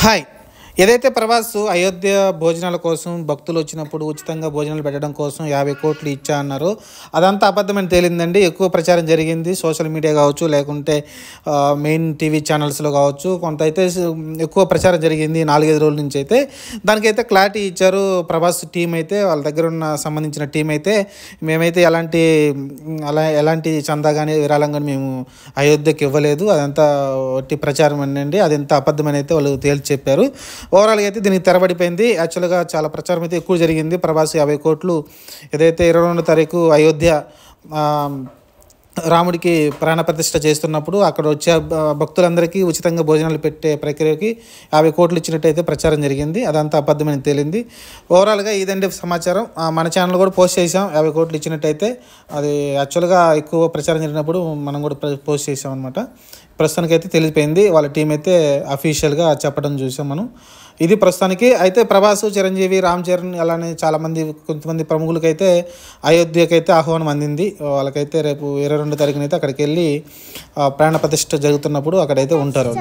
Hi. ఏదైతే ప్రభాస్ అయోధ్య భోజనాల కోసం భక్తులు వచ్చినప్పుడు ఉచితంగా భోజనాలు పెట్టడం కోసం 50 కోట్లు ఇచ్చా అన్నారు. అదంతా అబద్ధమని తేలిందండి. ఎక్కువ ప్రచారం జరిగింది సోషల్ మీడియా కావచ్చు, లేకుంటే మెయిన్ టీవీ ఛానల్స్లో కావచ్చు. కొంత అయితే ఎక్కువ ప్రచారం జరిగింది 4-5 రోజుల నుంచి. అయితే దానికైతే క్లారిటీ ఇచ్చారు ప్రభాస్ టీం. అయితే వాళ్ళ దగ్గర ఉన్న సంబంధించిన టీం అయితే మేమైతే ఎలాంటి చందా కానీ విరాళం కానీ మేము అయోధ్యకి ఇవ్వలేదు, అదంతా ఒట్టి ప్రచారం అండి, అదంతా అబద్ధమని అయితే వాళ్ళు తేల్చి చెప్పారు. ఓవరాల్గా అయితే దీనికి తెరబడిపోయింది. యాక్చువల్గా చాలా ప్రచారం అయితే ఎక్కువ జరిగింది. ప్రభాస్ 50 కోట్లు ఏదైతే 22వ తారీఖు అయోధ్య రాముడికి ప్రాణప్రతిష్ఠ చేస్తున్నప్పుడు అక్కడ వచ్చే భక్తులందరికీ ఉచితంగా భోజనాలు పెట్టే ప్రక్రియకి 50 కోట్లు ఇచ్చినట్టయితే ప్రచారం జరిగింది. అదంతా అబద్ధమని తేలింది. ఓవరాల్గా ఇదండి సమాచారం. మన ఛానల్ కూడా పోస్ట్ చేసాం 50 కోట్లు ఇచ్చినట్టయితే. అది యాక్చువల్గా ఎక్కువ ప్రచారం జరిగినప్పుడు మనం కూడా పోస్ట్ చేసాం అనమాట. ప్రస్తుతానికైతే తెలిసిపోయింది. వాళ్ళ టీం అయితే అఫీషియల్గా చెప్పడం చూసాం మనం. ఇది ప్రస్తుతానికి. అయితే ప్రభాస్, చిరంజీవి, రామ్ చరణ్ అలానే కొంతమంది ప్రముఖులకైతే అయోధ్యకైతే ఆహ్వానం అందింది. వాళ్ళకైతే రేపు 22వ తారీఖున అయితే అక్కడికి వెళ్ళి ప్రాణ ప్రతిష్ఠ జరుగుతున్నప్పుడు అక్కడైతే ఉంటారు.